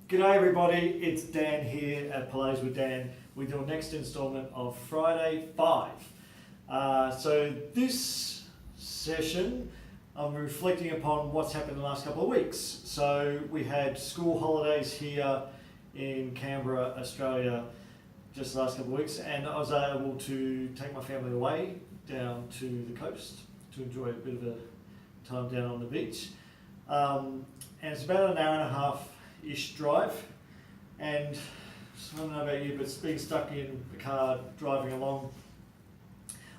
G'day everybody, it's Dan here at Pilates with Dan with your next instalment of Friday 5. So this session I'm reflecting upon what's happened in the last couple of weeks. So we had school holidays here in Canberra, Australia just the last couple of weeks, and I was able to take my family away down to the coast to enjoy a bit of a time down on the beach. And it's about an hour and a half-ish drive, and I don't know about you, but being stuck in the car driving along,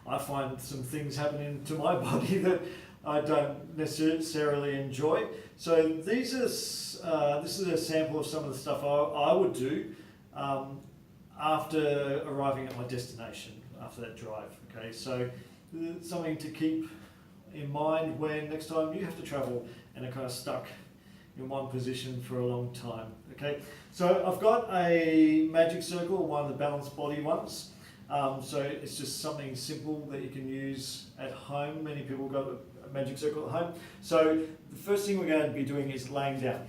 I find some things happening to my body that I don't necessarily enjoy. So this is a sample of some of the stuff I would do after arriving at my destination, after that drive. Okay, so something to keep in mind when next time you have to travel and are kind of stuck in one position for a long time. Okay, so I've got a magic circle, one of the balanced body ones. So it's just something simple that you can use at home. Many people got a magic circle at home. So the first thing we're going to be doing is laying down.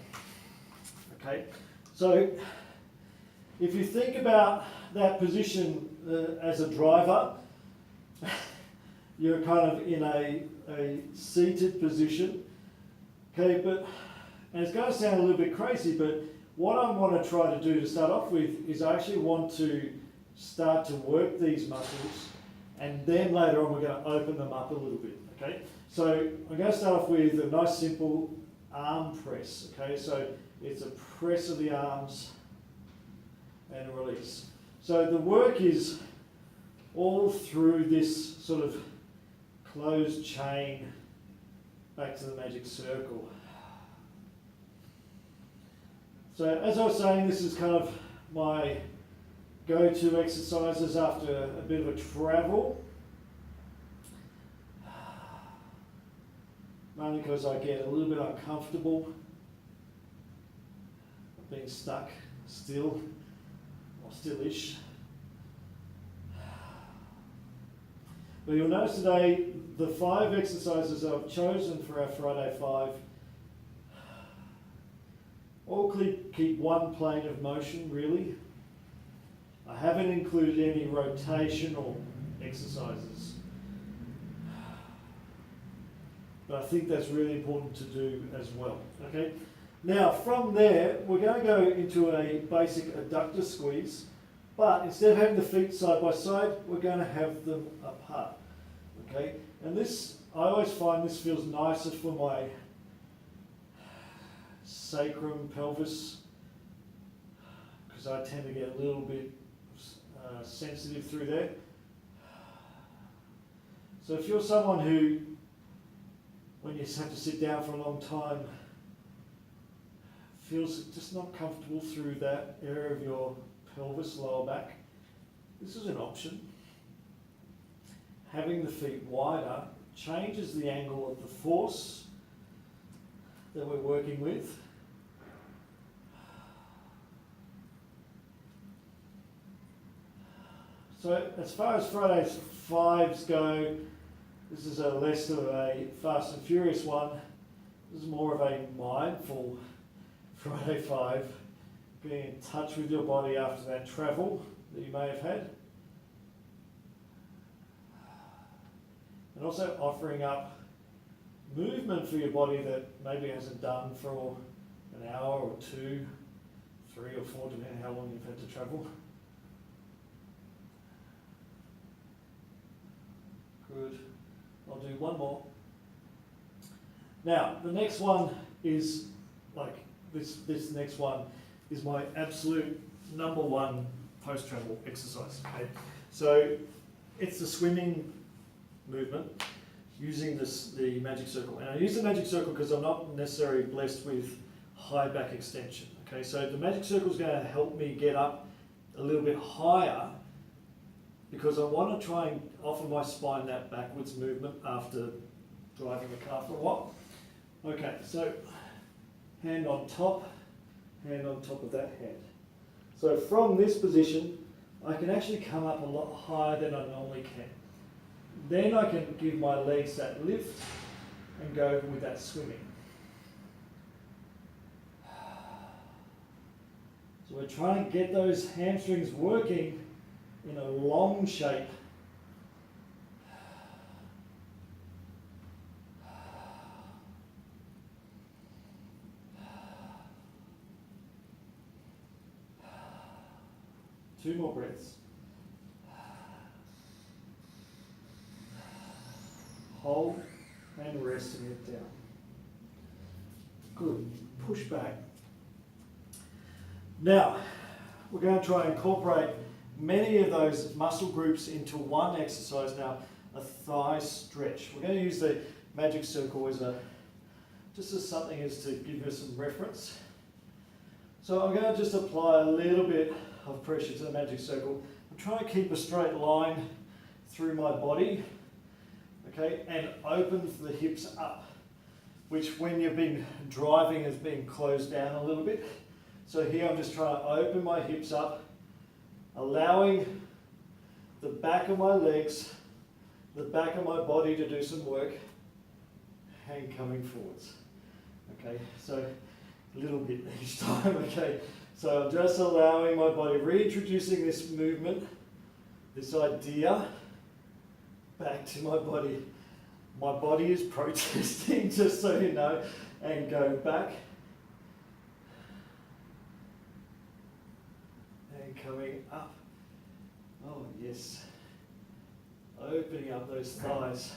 Okay, so if you think about that position as a driver, you're kind of in a seated position. Okay, and it's going to sound a little bit crazy, but what I want to try to do to start off with is I actually want to start to work these muscles, and then later on we're going to open them up a little bit. Okay, so I'm going to start off with a nice simple arm press. Okay, so it's a press of the arms and a release. So the work is all through this sort of closed chain back to the magic circle. So as I was saying, this is kind of my go-to exercises after a bit of a travel. Mainly because I get a little bit uncomfortable being stuck still, or still-ish. But you'll notice today the 5 exercises I've chosen for our Friday 5 all keep one plane of motion, really. I haven't included any rotational exercises, but I think that's really important to do as well. Okay. Now from there, we're going to go into a basic adductor squeeze, but instead of having the feet side by side, we're going to have them apart. Okay. And this, I always find this feels nicer for my sacrum, pelvis, because I tend to get a little bit sensitive through there. So if you're someone who, when you have to sit down for a long time, feels just not comfortable through that area of your pelvis, lower back, this is an option. Having the feet wider changes the angle of the force that we're working with. So as far as Friday's 5s go, this is a less of a fast and furious one. This is more of a mindful Friday 5, being in touch with your body after that travel that you may have had. And also offering up movement for your body that maybe hasn't done for an hour or 2, 3 or 4, depending how long you've had to travel. Good. I'll do one more. Now, the next one is like this next one is my absolute number 1 post-travel exercise. Okay? So it's the swimming movement using the magic circle. And I use the magic circle because I'm not necessarily blessed with high back extension. Okay, so the magic circle is going to help me get up a little bit higher because I want to try and offer my spine that backwards movement after driving the car for a while. Okay, so hand on top of that hand. So from this position, I can actually come up a lot higher than I normally can. Then I can give my legs that lift and go with that swimming. So we're trying to get those hamstrings working in a long shape. Two more breaths. Hold and resting it down. Good. Push back. Now, we're going to try and incorporate many of those muscle groups into one exercise now, a thigh stretch. We're going to use the magic circle as just as something as to give us some reference. So I'm going to just apply a little bit of pressure to the magic circle. I'm trying to keep a straight line through my body, okay, and open the hips up, which when you've been driving has been closed down a little bit. So here I'm just trying to open my hips up, allowing the back of my legs, the back of my body to do some work, and coming forwards. Okay, so a little bit each time, okay. So I'm just allowing my body, reintroducing this movement, this idea, back to my body. My body is protesting, just so you know, and go back. And coming up. Oh yes. Opening up those thighs.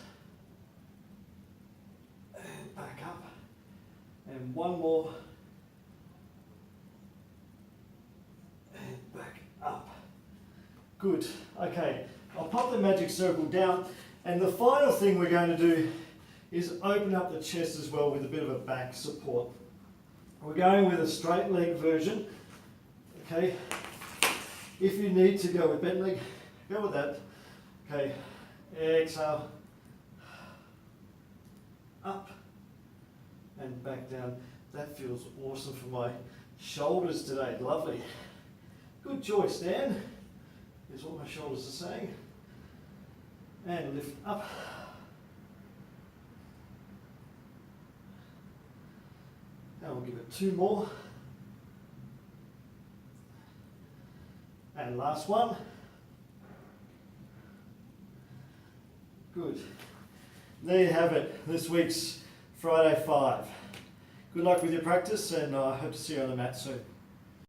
And back up. And one more. And back up. Good. Okay. I'll pop the magic circle down. And the final thing we're going to do is open up the chest as well with a bit of a back support. We're going with a straight leg version. Okay. If you need to go with bent leg, go with that. Okay. Exhale. Up. And back down. That feels awesome for my shoulders today. Lovely. Good choice, Dan. Is what my shoulders are saying. And lift up. Now we'll give it two more. And last one. Good. There you have it. This week's Friday 5. Good luck with your practice, and I hope to see you on the mat soon.